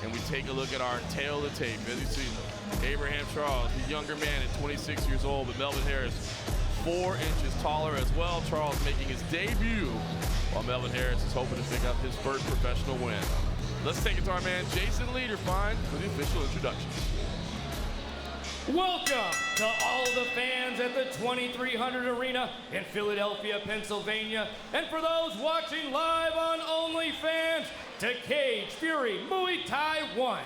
and we take a look at our tail of the tape. As you see, Abraham Charles, the younger man at 26 years old, but Melvin Harris, 4 inches taller as well. Charles making his debut, while Melvin Harris is hoping to pick up his first professional win. Let's take it to our man Jason Liederfine for the official introductions. Welcome to all the fans at the 2300 Arena in Philadelphia, Pennsylvania, and for those watching live on OnlyFans, to Cage Fury Muay Thai 1.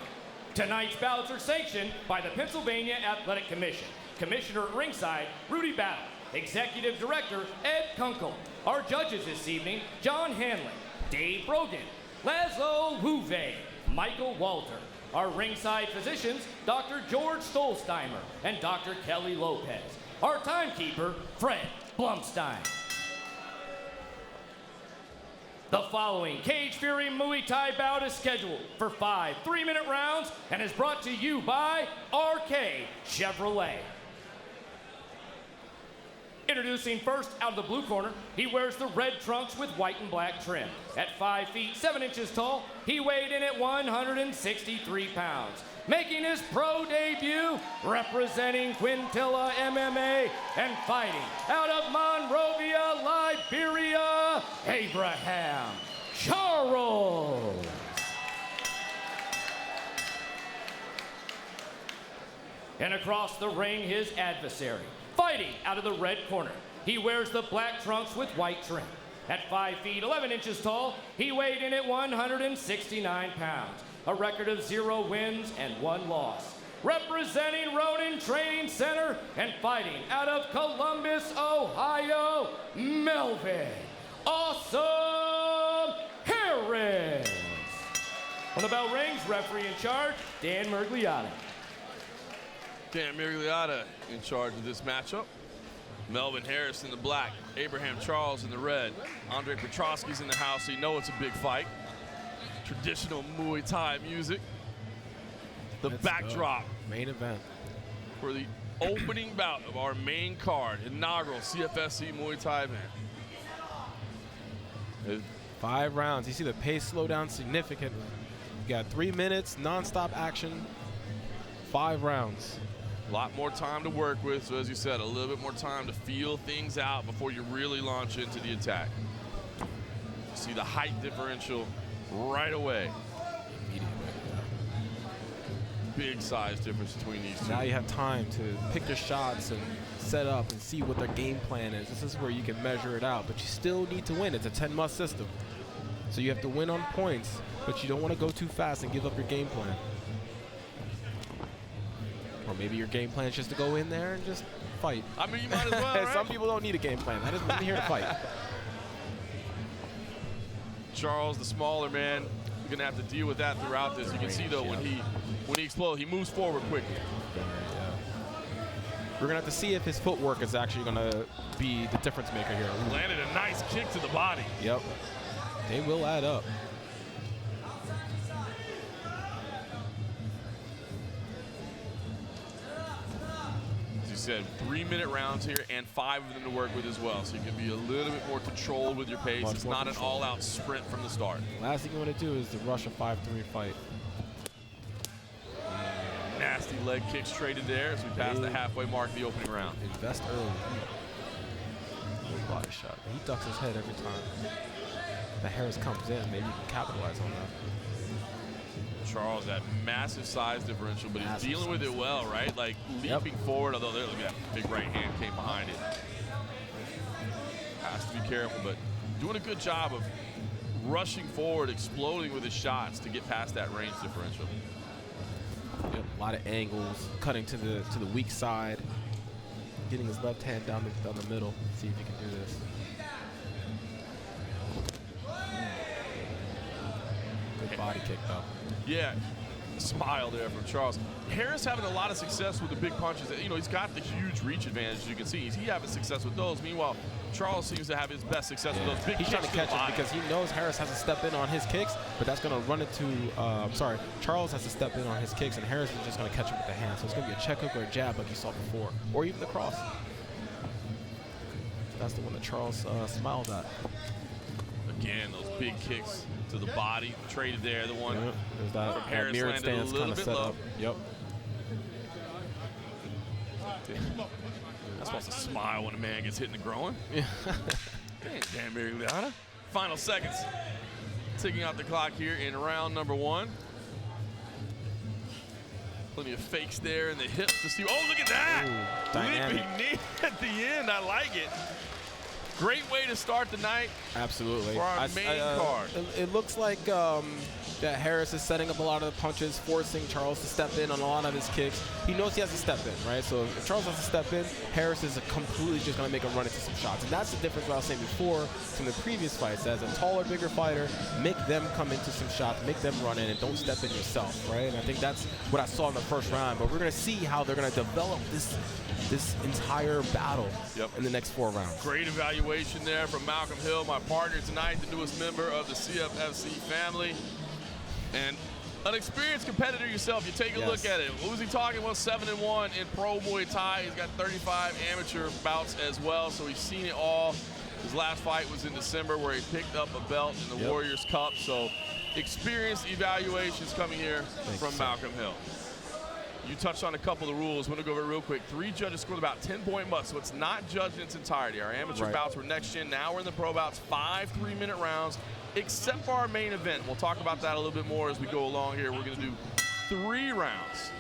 Tonight's bouts are sanctioned by the Pennsylvania Athletic Commission. Commissioner at ringside, Rudy Battle. Executive Director, Ed Kunkel. Our judges this evening, John Hanlon, Dave Brogan, Laszlo Huve, Michael Walter. Our ringside physicians, Dr. George Stolzheimer and Dr. Kelly Lopez. Our timekeeper, Fred Blumstein. The following Cage Fury Muay Thai bout is scheduled for 5 3-minute rounds and is brought to you by RK Chevrolet. Introducing first out of the blue corner, he wears the red trunks with white and black trim. At 5 feet 7 inches tall, he weighed in at 163 pounds. Making his pro debut, representing Quintilla MMA and fighting out of Monrovia, Liberia, Abraham Charles. And across the ring, his adversary. Fighting out of the red corner, he wears the black trunks with white trim. At 5 feet 11 inches tall, he weighed in at 169 pounds. A record of 0 wins and 1 loss. Representing Ronin Training Center and fighting out of Columbus, Ohio, Melvin Awesome Harris. On the bell rings, referee in charge, Dan Mergliotta. Dan Mergliotta in charge of this matchup. Melvin Harris in the black, Abraham Charles in the red. Andre Petrosky's in the house, so you know it's a big fight. Traditional Muay Thai music. The backdrop. Main event. For the opening bout of our main card, inaugural CFFC Muay Thai event. 5 rounds. You see the pace slow down significantly. You got 3 minutes, non-stop action, 5 rounds. A lot more time to work with, so as you said, a little bit more time to feel things out before you really launch into the attack. You see the height differential right away. Big size difference between these two. Now you have time to pick your shots and set up and see what their game plan is. This is where you can measure it out, but you still need to win. It's a 10-must system. So you have to win on points, but you don't want to go too fast and give up your game plan. Or maybe your game plan is just to go in there and just fight. I mean, you might as well, right? Some people don't need a game plan. I just want here to fight. Charles, the smaller man, you're going to have to deal with that throughout this. You can see, though, when he explodes, he moves forward quickly. We're going to have to see if his footwork is actually going to be the difference maker here. Landed a nice kick to the body. Yep. They will add up. Said 3-minute rounds here and 5 of them to work with as well, so you can be a little bit more controlled with your pace. It's not an all-out sprint from the start. Last thing you want to do is to rush a 5-3 fight. Nasty leg kicks traded there as we pass the halfway mark of the opening round. Invest early. Body shot. He ducks his head every time. The Harris comes in, maybe you can capitalize on that. Charles, that massive size differential, but he's dealing with it well, right? Like leaping forward, although look at that big right hand came behind it. Has to be careful, but doing a good job of rushing forward, exploding with his shots to get past that range differential. Yep, a lot of angles, cutting to the weak side, getting his left hand down the middle. See if he can do this. Good body kick though. Yeah, smile there from Charles. Harris having a lot of success with the big punches. You know, he's got the huge reach advantage, as you can see. He's having success with those. Meanwhile, Charles seems to have his best success with those big kicks. He's trying to catch it because he knows Harris has to step in on his kicks, but that's going to run into, Charles has to step in on his kicks, and Harris is just going to catch him with the hand. So it's going to be a check hook or a jab like you saw before, or even the cross. That's the one that Charles smiled at. Again, those big kicks to the body, traded there. The one there's that from Harris mirrored landed a stance little kind of bit set low. up. Yep. That's supposed to smile when a man gets hit in the groin. Yeah. Damn, Marigliana. Final seconds. Ticking out the clock here in round number 1. Plenty of fakes there in the hips to see. Oh, look at that! Ooh, Leaping knee at the end. I like it. Great way to start the night. Absolutely. For our main card. It looks like that Harris is setting up a lot of the punches, forcing Charles to step in on a lot of his kicks. He knows he has to step in, right? So if Charles has to step in, Harris is completely just going to make him run into some shots. And that's the difference what I was saying before from the previous fights. As a taller, bigger fighter, make them come into some shots, make them run in, and don't step in yourself, right? And I think that's what I saw in the first round. But we're going to see how they're going to develop this entire battle in the next 4 rounds. Great evaluation there from Malcolm Hill, my partner tonight, the newest member of the CFFC family. And an experienced competitor yourself, you take a look at it. What was he talking about? 7-1 in pro Muay Thai. He's got 35 amateur bouts as well, so he's seen it all. His last fight was in December where he picked up a belt in the Warriors Cup. So experienced evaluations coming here from Malcolm Hill. You touched on a couple of the rules. I'm going to go over it real quick. 3 judges scored about 10-point must, so it's not judged in its entirety. Our amateur bouts were next gen. Now we're in the pro bouts, 5 3-minute rounds, except for our main event. We'll talk about that a little bit more as we go along here. We're going to do 3 rounds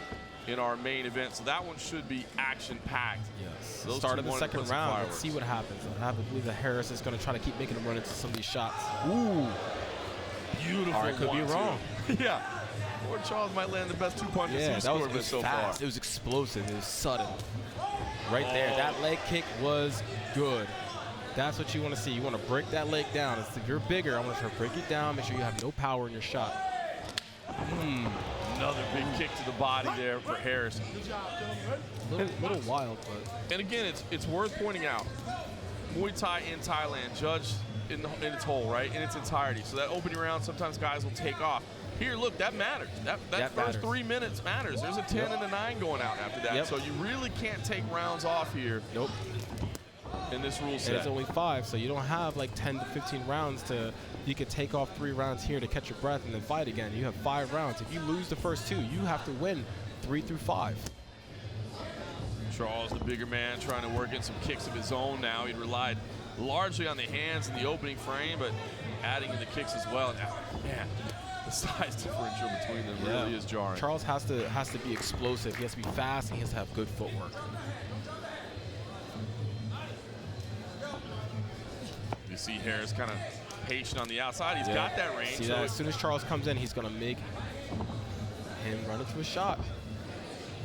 in our main event, so that one should be action-packed. Yes. Those Start of the second round. Let's see what happens. I have to believe that Harris is going to try to keep making him run into some of these shots. Ooh. Beautiful. All right, could be wrong. Yeah. Or Charles might land the best 2 punches he's scored with so far. It was explosive. It was sudden. Right there. That leg kick was good. That's what you want to see. You want to break that leg down. If you're bigger, I want to try to break it down. Make sure you have no power in your shot. Another big kick to the body there for Harris. A little wild, but. And again, it's worth pointing out, Muay Thai in Thailand, judged in its whole, right, in its entirety. So that opening round, sometimes guys will take off. Here, look, that matters. That first matters. 3 minutes matters. There's a 10 and a 9 going out after that. So you really can't take rounds off here. Nope. In this rule set. And it's only 5, so you don't have like 10 to 15 rounds you could take off 3 rounds here to catch your breath and then fight again. You have 5 rounds. If you lose the first 2, you have to win 3 through 5. Charles, the bigger man, trying to work in some kicks of his own now. He relied largely on the hands in the opening frame, but adding in the kicks as well. Now, man, the size differential between them really is jarring. Charles has to be explosive. He has to be fast, and he has to have good footwork. You see Harris kind of patient on the outside. He's got that range. See that? As soon as Charles comes in, he's going to make him run into a shot.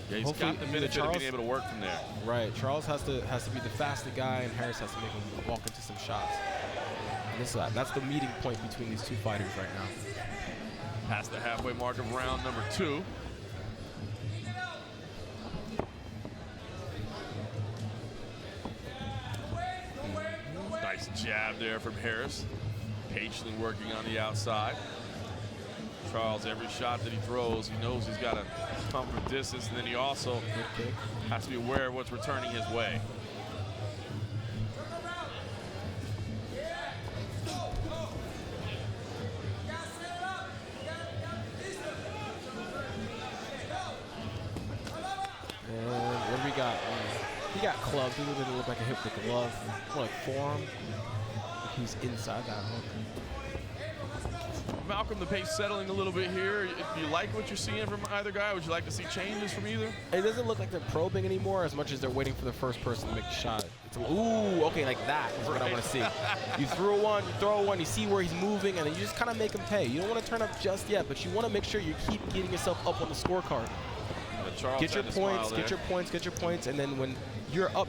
Yeah, he's got the benefit of being able to work from there. Right. Charles has to be the faster guy, and Harris has to make him walk into some shots. And that's the meeting point between these 2 fighters right now. Past the halfway mark of round number 2. Nice jab there from Harris. Patiently working on the outside. Charles, every shot that he throws, he knows he's got to come from distance, and then he also has to be aware of what's returning his way. What do we got? He got clubbed. He didn't look like a hit with the glove. More like forearm. He's inside that hook. Malcolm, the pace settling a little bit here. Do you like what you're seeing from either guy? Would you like to see changes from either? It doesn't look like they're probing anymore as much as they're waiting for the first person to make a shot. It's ooh, okay, like that is what I want to see. You throw one, you see where he's moving, and then you just kind of make him pay. You don't want to turn up just yet, but you want to make sure you keep getting yourself up on the scorecard. Get your points, and then when you're up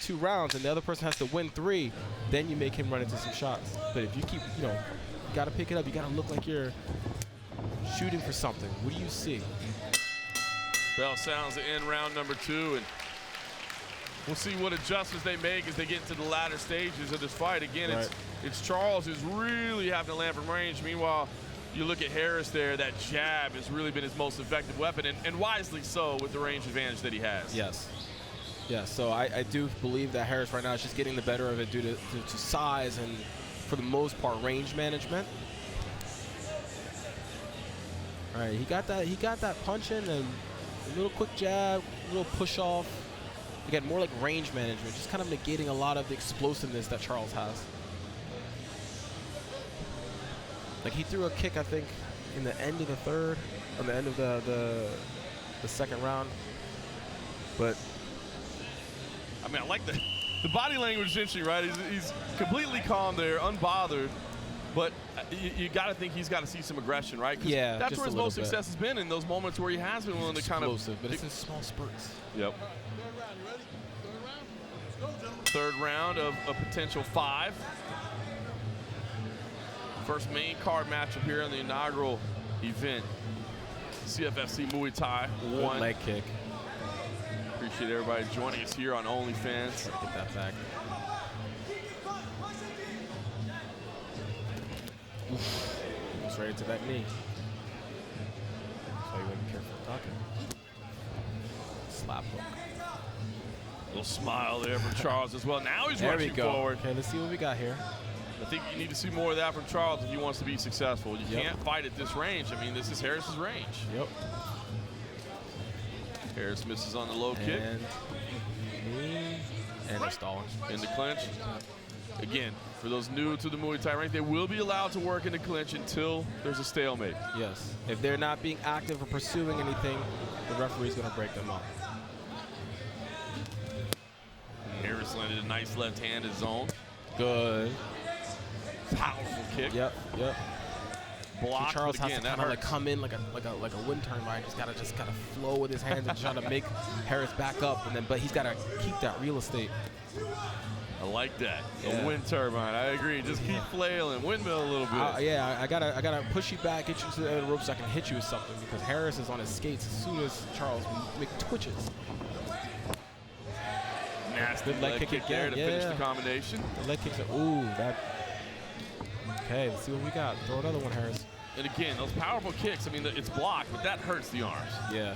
two rounds and the other person has to win 3, then you make him run into some shots. But if you keep, you got to pick it up. You got to look like you're shooting for something. What do you see? Bell sounds to end round number 2, and we'll see what adjustments they make as they get into the latter stages of this fight. Again, it's Charles who's really having to land from range. Meanwhile, you look at Harris there, that jab has really been his most effective weapon, and wisely so with the range advantage that he has. Yes. Yeah, so I do believe that Harris right now is just getting the better of it due to size and, for the most part, range management. Right, he got that punch in and a little quick jab, a little push off. Again, more like range management, just kind of negating a lot of the explosiveness that Charles has. Like he threw a kick, I think, in the end of the third, on the end of the second round. But I mean, I like the body language is interesting, right? He's completely calm there, unbothered. But you got to think he's got to see some aggression, right? Yeah, that's where his most success has been, in those moments where he has been willing to kind of. Explosive, but it's in small spurts. Yep. Third round of a potential 5. First main card matchup here on the inaugural event. CFFC Muay Thai 1. Leg kick. Appreciate everybody joining us here on OnlyFans. Get that back. Oof. Goes right into that knee. So you want to be careful talking. Slap hook. Little smile there from Charles as well. Now he's There we rushing go. forward. Okay, let's see what we got here. I think you need to see more of that from Charles if he wants to be successful. You Yep. can't fight at this range. I mean, this is Harris's range. Yep. Harris misses on the low kick. And knee. And a stalling. In the clinch. Again, for those new to the Muay Thai rank, they will be allowed to work in the clinch until there's a stalemate. Yes. If they're not being active or pursuing anything, the referee's going to break them up. Harris landed a nice left hand in zone. Good. Powerful kick. Yep. Blocked, Charles but again, has to that kind of like hurts. come in like a wind turbine. He's got to just kind of flow with his hands and try to make Harris back up, and then but he's got to keep that real estate. I like that. Yeah. A wind turbine. I agree. Just keep flailing, windmill a little bit. Yeah, I gotta push you back, get you to the end of the rope so I can hit you with something, because Harris is on his skates as soon as Charles make twitches. Nasty Good leg kick there to finish the combination. The leg kicks are, ooh, that. Okay, let's see what we got. Throw another one, Harris. And again, those powerful kicks, I mean, it's blocked, but that hurts the arms. Yeah.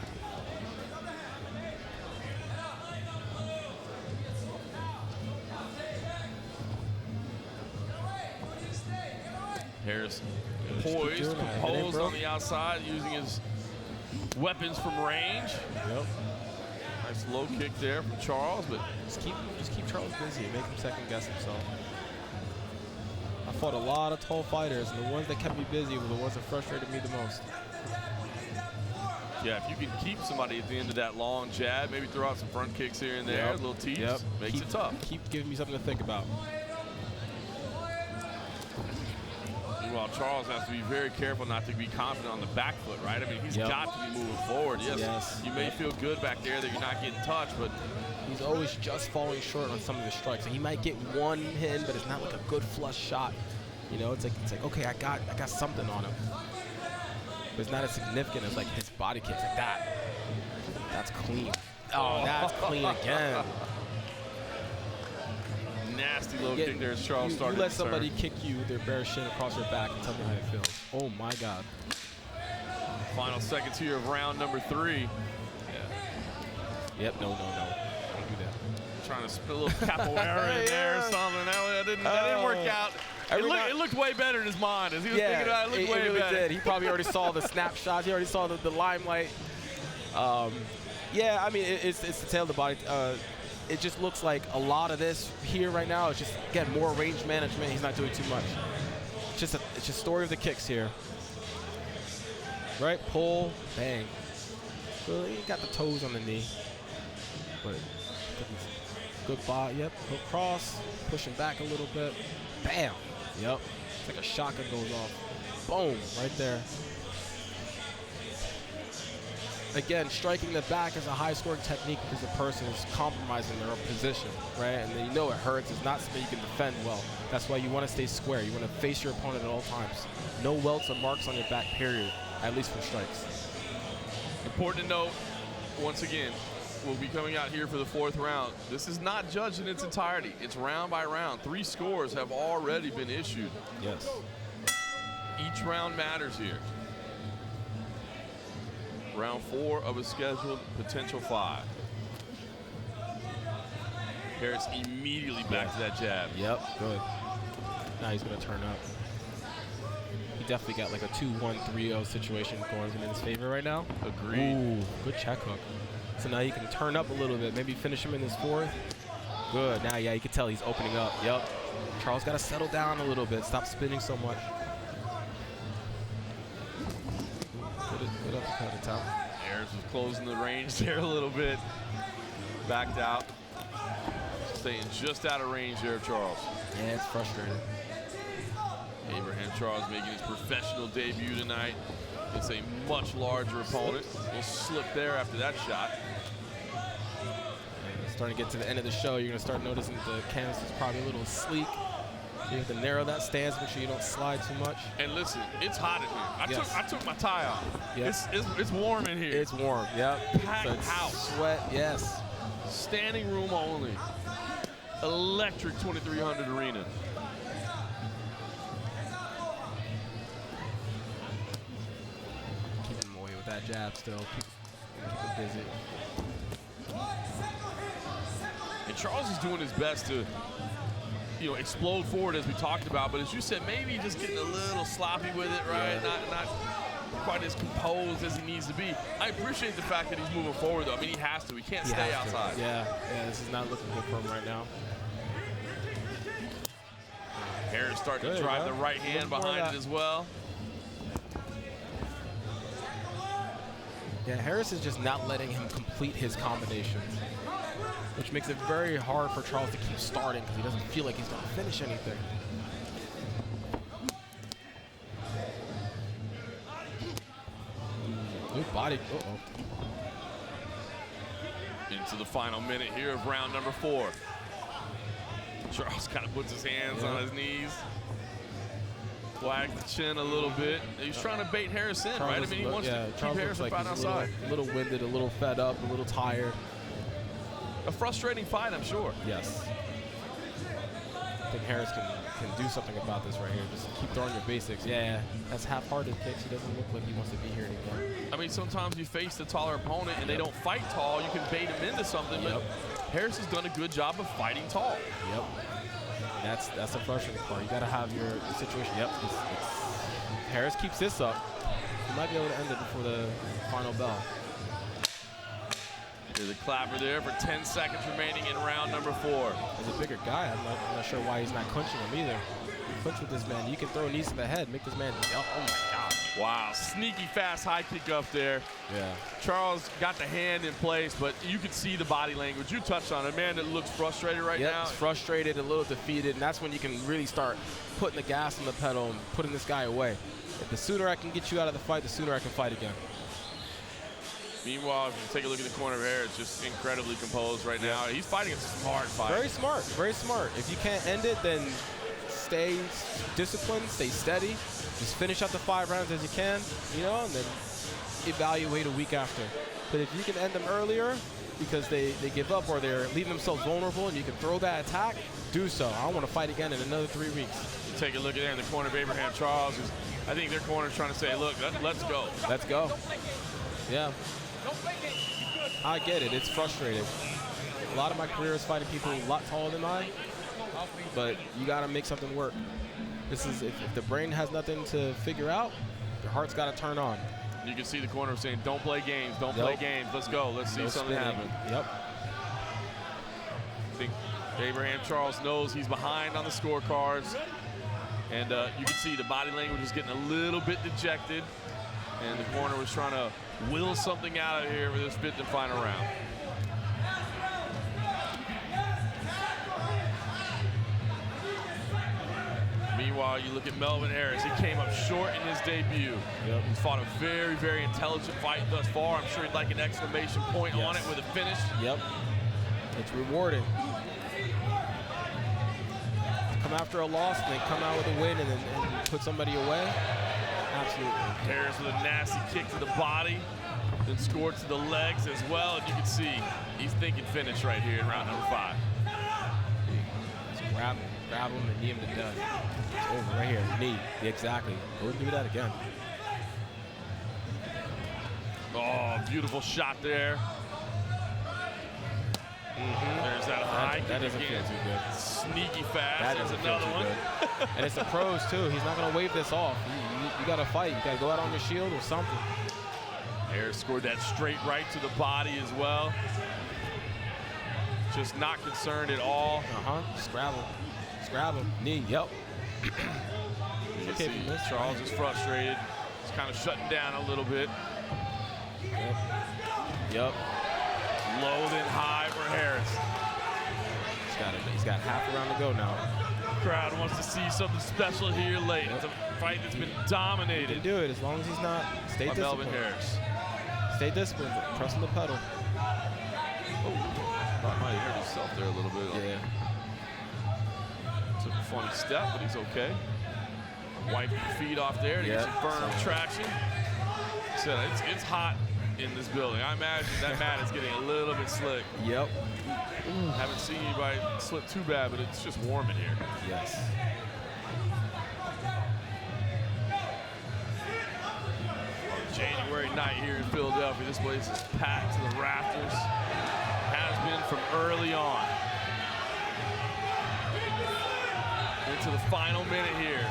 Harris Just keep poised, doing it. Hit it, composed bro. on the outside, using his weapons from range. Yep. Nice low kick there from Charles, but Just keep Charles busy and make him second guess himself. I fought a lot of tall fighters, and the ones that kept me busy were the ones that frustrated me the most. yeah, if you can keep somebody at the end of that long jab, maybe throw out some front kicks here and there, Yep. little teeps, Yep. makes it tough. Keep giving me something to think about. Meanwhile, Charles has to be very careful not to be confident on the back foot, right? I mean, he's Yep. got to be moving forward. Yes, you may Yep. feel good back there that you're not getting touched, but He's always just falling short on some of his strikes. And he might get one hit, but it's not like a good flush shot. You know, it's like okay, I got something on him. But it's not as significant as like his body kicks like that. That's clean. Oh, that's clean again. nasty low Yeah, kick there as Charles started You let to somebody turn. kick you with their bare shin across your back and tell me how it feels. Oh my God. Final seconds here of round number 3. Yep, no. Don't do that. Trying to spit a little capoeira in there or something. That didn't work out. It looked way better in his mind as he was thinking about it. It looked way really better. did. He probably already saw the snapshots. He already saw the limelight. Yeah, I mean, it's the tail of the body. It just looks like a lot of this here right now is just, again, more range management. He's not doing too much. It's just story of the kicks here. Right, pull, bang. Well, he got the toes on the knee. But good body, yep. Hook cross, pushing back a little bit. Bam. Yep. It's like a shotgun goes off. Boom, right there. Again, striking the back is a high-scoring technique because the person is compromising their position, right? And then you know it hurts. It's not something you can defend well. That's why you want to stay square. You want to face your opponent at all times. No welts or marks on your back, period, at least for strikes. Important to note, once again, we'll be coming out here for the 4th round. This is not judged in its entirety. It's round by round. 3 scores have already been issued. Yes. Each round matters here. Round 4 of a scheduled potential 5. Harris immediately back to that jab. Yep, good. Now he's going to turn up. He definitely got like a 2-1-3-0 situation going in his favor right now. Agreed. Ooh, good check hook. So now he can turn up a little bit, maybe finish him in his fourth. Good. Now, yeah, you can tell he's opening up. Yep. Charles got to settle down a little bit. Stop spinning so much. Good uppercut at top. Harris was closing the range there a little bit. Backed out. Staying just out of range there, Charles. Yeah, it's frustrating. Abraham Charles making his professional debut tonight. It's a much larger opponent. We'll slip there after that shot. Starting to get to the end of the show, you're going to start noticing the canvas is probably a little sleek. You have to narrow that stance, make sure you don't slide too much. And listen, it's hot in here. I took my tie off. Yep. It's warm in here. It's warm, yep. Packed So it's house. Sweat, yes. Standing room only. Electric 2300 arena. Keep him away with that jab still. Keep him busy. And Charles is doing his best to, explode forward as we talked about. But as you said, maybe just getting a little sloppy with it, right? Yeah. Not quite as composed as he needs to be. I appreciate the fact that he's moving forward, though. I mean, he has to. He can't stay outside. Yeah, this is not looking good for him right now. Harris starting to drive the right hand behind it as well. Yeah, Harris is just not letting him complete his combinations, which makes it very hard for Charles to keep starting because he doesn't feel like he's going to finish anything. Good body. Into the final minute here of round number 4. Charles kind of puts his hands on his knees. Flags the chin a little bit. He's trying to bait Harris in, right? I mean, he wants to keep Harris right outside. A little winded, a little fed up, a little tired. A frustrating fight, I'm sure. Yes. I think Harris can do something about this right here. Just keep throwing your basics. Yeah, that's half-hearted kicks. He doesn't look like he wants to be here anymore. I mean, sometimes you face the taller opponent and they don't fight tall. You can bait him into something, but Harris has done a good job of fighting tall. Yep. That's the frustrating part. You got to have your situation. Yep. Harris keeps this up. He might be able to end it before the final bell. There's a clapper there for 10 seconds remaining in round number 4. As a bigger guy, I'm not sure why he's not clinching him either. Clinch with this man. You can throw knees to the head, make this man jump. Oh my God. Wow, sneaky fast high kick up there. Yeah. Charles got the hand in place, but you could see the body language. You touched on it, man. That looks frustrated right now. He's frustrated, a little defeated, and that's when you can really start putting the gas on the pedal and putting this guy away. The sooner I can get you out of the fight, the sooner I can fight again. Meanwhile, if you take a look at the corner of Harris, just incredibly composed right now. He's fighting a smart fight. Very smart, very smart. If you can't end it, then stay disciplined, stay steady. Just finish out the 5 rounds as you can, and then evaluate a week after. But if you can end them earlier because they give up or they're leaving themselves vulnerable and you can throw that attack, do so. I want to fight again in another 3 weeks. You take a look at there in the corner of Abraham Charles. I think their corner's trying to say, look, let's go. Let's go. Yeah. I get it. It's frustrating. A lot of my career is fighting people a lot taller than mine, but you got to make something work. This is if the brain has nothing to figure out, your heart's got to turn on. You can see the corner saying, don't play games, don't play games. Let's go. Let's see something happen. Yep. I think Abraham Charles knows he's behind on the scorecards. And you can see the body language is getting a little bit dejected. And the corner was trying to will something out of here for this 5th and final round. Meanwhile, you look at Melvin Harris. He came up short in his debut. Yep. He's fought a very, very intelligent fight thus far. I'm sure he'd like an exclamation point on it with a finish. Yep. It's rewarding. Come after a loss and then come out with a win and put somebody away. Absolutely. Harris with a nasty kick to the body, then scored to the legs as well. And you can see he's thinking finish right here in round number 5. Just grab him and knee him to death. It's over right here. Knee. Exactly. Go do that again. Oh, beautiful shot there. There's that high High That kick doesn't feel again. too good. Sneaky fast. That There's doesn't feel another too one. good. And it's the pros too. He's not gonna wave this off. You gotta fight. You gotta go out on your shield or something. Harris scored that straight right to the body as well. Just not concerned at all. Just grab him. Just grab him. Knee. Yep. You okay see from this. Charles is frustrated. He's kind of shutting down a little bit. Yep. Low then high for Harris. He's got half a round to go now. Crowd wants to see something special here late. It's a fight that's been dominated. He can do it as long as he's not. Stay by disciplined. Melvin Harris. Stay disciplined. Pressing the pedal. Oh, might have hurt himself there a little bit. Yeah. Took a funny step, but he's okay. Wipe your feet off there to get some firm traction. So it's hot in this building. I imagine that mat is getting a little bit slick. Yep. Haven't seen anybody slip too bad, but it's just warm in here. Yes. January night here in Philadelphia. This place is packed to the rafters. Has been from early on. Into the final minute here.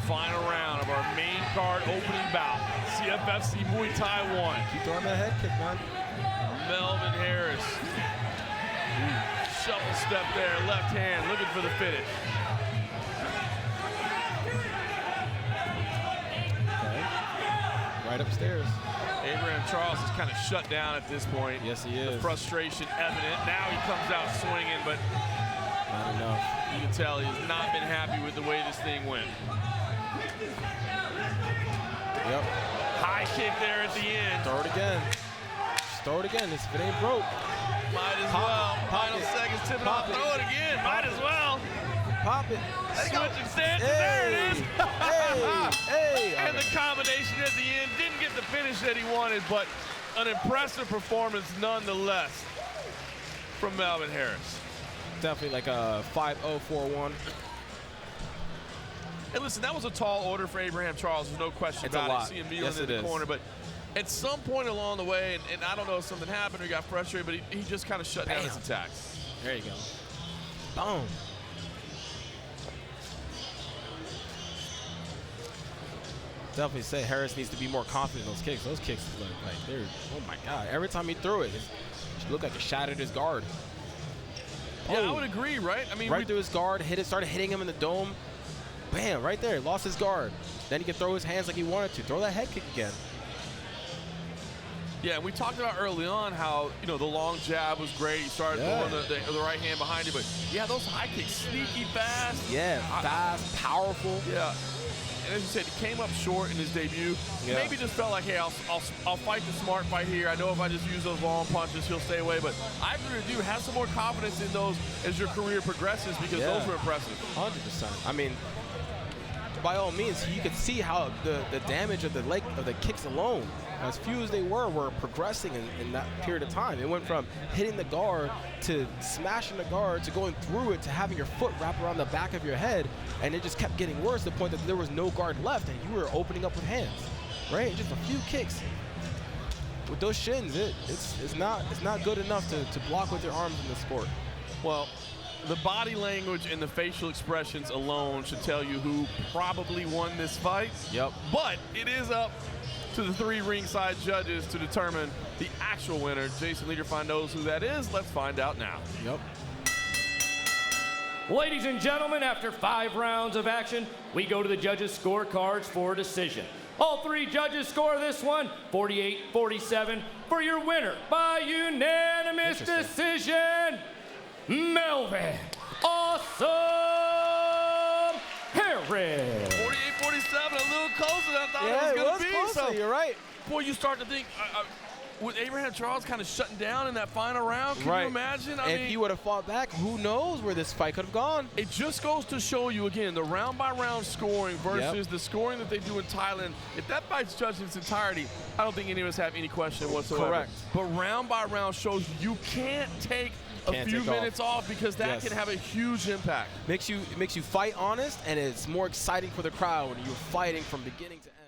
Final round of our main card opening bout. CFFC Muay Thai 1. Keep throwing that head kick, man. Melvin Harris. Shuffle step there, left hand, looking for the finish. Right upstairs. Abraham Charles is kind of shut down at this point. Yes, he The is. frustration evident. Now he comes out swinging, but Not enough. you can tell he has not been happy with the way this thing went. Yep. High kick there at the end. Throw it again. Just throw it again. If it ain't broke. Might as Pop well. it. Pop Final it. seconds tipping Pop off. it. Throw it again. Might as well. Pop it. Switching stances. There it is. Hey. And the combination at the end didn't get the finish that he wanted, but an impressive performance nonetheless from Melvin Harris. Definitely like a 5-0-4-1. And listen, that was a tall order for Abraham Charles. There's no question It's about a lot. it. See him kneeling Yes, in it the is. corner, but at some point along the way, and I don't know if something happened or he got frustrated, but he just kind of shut down his attacks. There you go. Boom. Definitely say Harris needs to be more confident in those kicks. Those kicks, like they're, oh my God. Every time he threw it, it looked like it shattered his guard. Yeah, I Oh. would agree, right? I mean, Right through his guard, started hitting him in the dome. Bam, right there, lost his guard. Then he could throw his hands like he wanted to. Throw that head kick again. yeah, we talked about early on how, you know, the long jab was great. He started throwing the right hand behind it, but yeah, those high kicks, sneaky fast. Yeah, fast, powerful. Yeah. And as you said, he came up short in his debut. Yeah. Maybe just felt like, hey, I'll fight the smart fight here. I know if I just use those long punches, he'll stay away. But I agree with you. Have some more confidence in those as your career progresses, because those were impressive. 100%. I mean, by all means, you could see how the damage of the kicks alone, as few as they were progressing in that period of time. It went from hitting the guard to smashing the guard to going through it to having your foot wrap around the back of your head, and it just kept getting worse to the point that there was no guard left and you were opening up with hands, right? Just a few kicks. With those shins, it's not good enough to block with your arms in the sport. Well, the body language and the facial expressions alone should tell you who probably won this fight. Yep. But it is up to the 3 ringside judges to determine the actual winner. Jason Liederfine knows who that is. Let's find out now. Yep. Ladies and gentlemen, after 5 rounds of action, we go to the judges' scorecards for decision. All 3 judges score this one 48-47 for your winner by unanimous decision, Melvin Awesome Harris. 48-47, a little closer than I thought Yeah, it it was was going to be. closer. So, You're right. boy, you start to think, with Abraham Charles kind of shutting down in that final round, can you imagine? I if mean, he would have fought back, who knows where this fight could have gone? it just goes to show you, again, the round-by-round scoring versus the scoring that they do in Thailand. If that fight's judged in its entirety, I don't think any of us have any question whatsoever. Correct. But round-by-round shows you can't take a few minutes off because that can have a huge impact. Makes you fight honest, and it's more exciting for the crowd when you're fighting from beginning to end.